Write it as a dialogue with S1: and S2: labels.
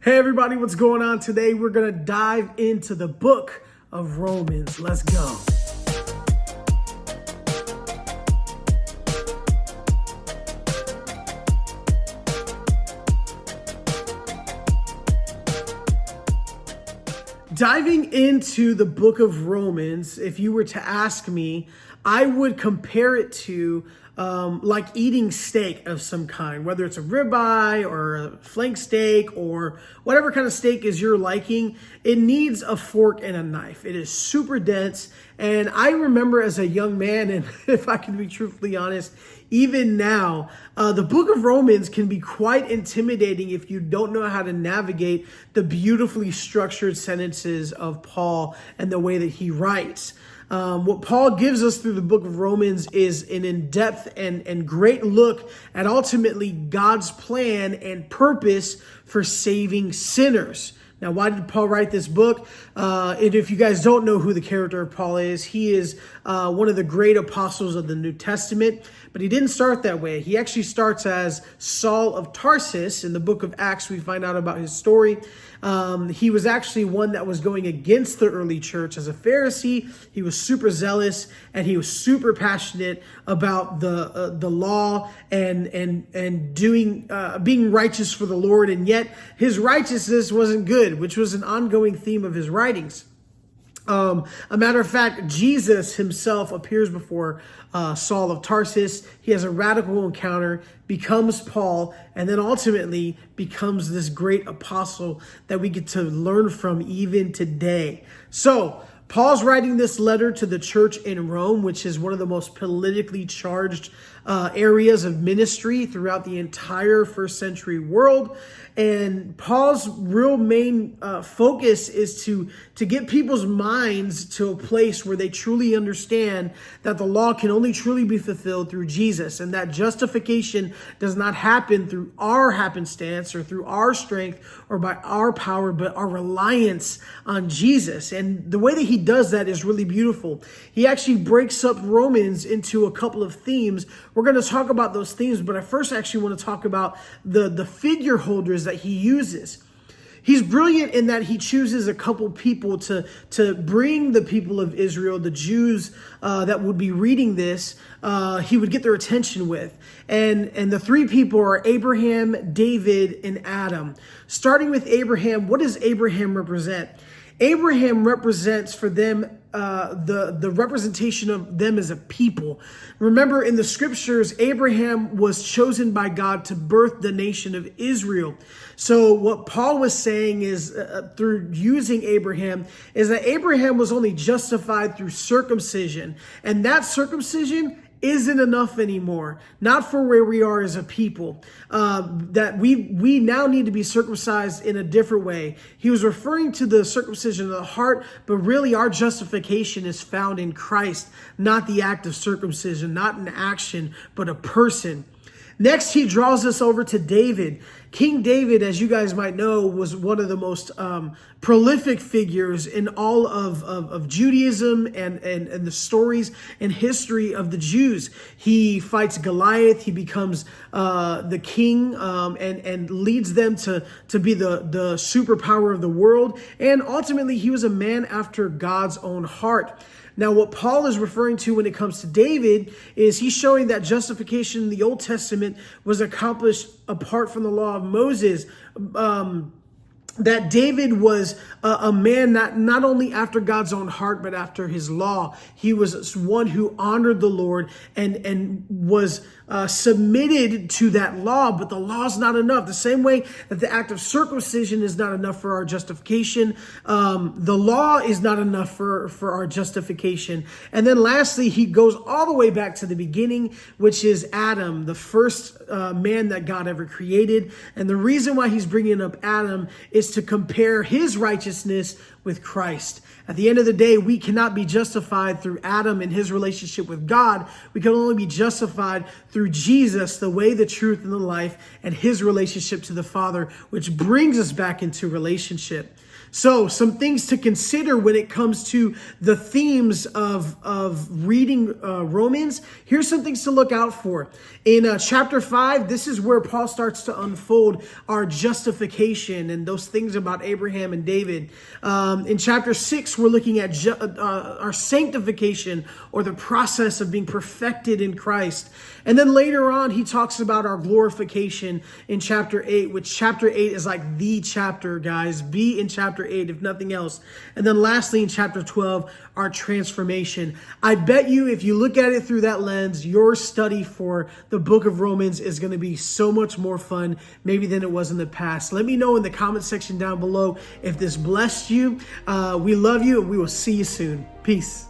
S1: Hey everybody, what's going on? Today we're going to dive into the book of Romans. Let's go. Diving into the book of Romans, if you were to ask me, I would compare it to like eating steak of some kind, whether it's a ribeye or a flank steak or whatever kind of steak is your liking. It needs a fork and a knife. It is super dense. And I remember as a young man, and if I can be truthfully honest, even now, the book of Romans can be quite intimidating if you don't know how to navigate the beautifully structured sentences of Paul and the way that he writes. What Paul gives us through the book of Romans is an in-depth and great look at ultimately God's plan and purpose for saving sinners. Now, why did Paul write this book? And if you guys don't know who the character of Paul is, he is one of the great apostles of the New Testament. But he didn't start that way. He actually starts as Saul of Tarsus. In the book of Acts, we find out about his story. He was actually one that was going against the early church as a Pharisee. He was super zealous and he was super passionate about the law and doing being righteous for the Lord. And yet his righteousness wasn't good, which was an ongoing theme of his writings. A matter of fact, Jesus himself appears before Saul of Tarsus. He has a radical encounter, becomes Paul, and then ultimately becomes this great apostle that we get to learn from even today. So, Paul's writing this letter to the church in Rome, which is one of the most politically charged areas of ministry throughout the entire first century world. And Paul's real main focus is to get people's minds to a place where they truly understand that the law can only truly be fulfilled through Jesus, and that justification does not happen through our happenstance or through our strength or by our power, but our reliance on Jesus. And the way that he does that is really beautiful. He actually breaks up Romans into a couple of themes. We're going to talk about those themes, but I first actually want to talk about the figure holders that he uses. He's brilliant in that he chooses a couple people to bring the people of Israel, the Jews that would be reading this, he would get their attention with. And the three people are Abraham, David, and Adam. Starting with Abraham, what does Abraham represent? Abraham represents for them the representation of them as a people. Remember, in the scriptures, Abraham was chosen by God to birth the nation of Israel. So what Paul was saying is, through using Abraham, is that Abraham was only justified through circumcision. And that circumcision isn't enough anymore. Not for where we are as a people. That we now need to be circumcised in a different way. He was referring to the circumcision of the heart, but really our justification is found in Christ, not the act of circumcision, not an action, but a person. Next, he draws us over to David. King David, as you guys might know, was one of the most prolific figures in all of Judaism and the stories and history of the Jews. He fights Goliath. He becomes the king and leads them to be the superpower of the world. And ultimately, he was a man after God's own heart. Now, what Paul is referring to when it comes to David is he's showing that justification in the Old Testament was accomplished apart from the law of Moses. That David was a man not only after God's own heart, but after his law. He was one who honored the Lord and was submitted to that law, but the law is not enough. The same way that the act of circumcision is not enough for our justification, the law is not enough for our justification. And then lastly, he goes all the way back to the beginning, which is Adam, the first man that God ever created. And the reason why he's bringing up Adam is to compare his righteousness with Christ. At the end of the day, we cannot be justified through Adam and his relationship with God. We can only be justified through Jesus, the way, the truth, and the life, and his relationship to the Father, which brings us back into relationship. So some things to consider when it comes to the themes of reading Romans. Here's some things to look out for. In chapter 5, this is where Paul starts to unfold our justification and those things about Abraham and David. In chapter 6, we're looking at our sanctification, or the process of being perfected in Christ. And then later on, he talks about our glorification in chapter 8, which chapter 8 is like the chapter, guys. Be in chapter 8, if nothing else. And then lastly, in chapter 12, our transformation. I bet you if you look at it through that lens, your study for the book of Romans is going to be so much more fun maybe than it was in the past. Let me know in the comment section down below if this blessed you. We love you, and we will see you soon. Peace.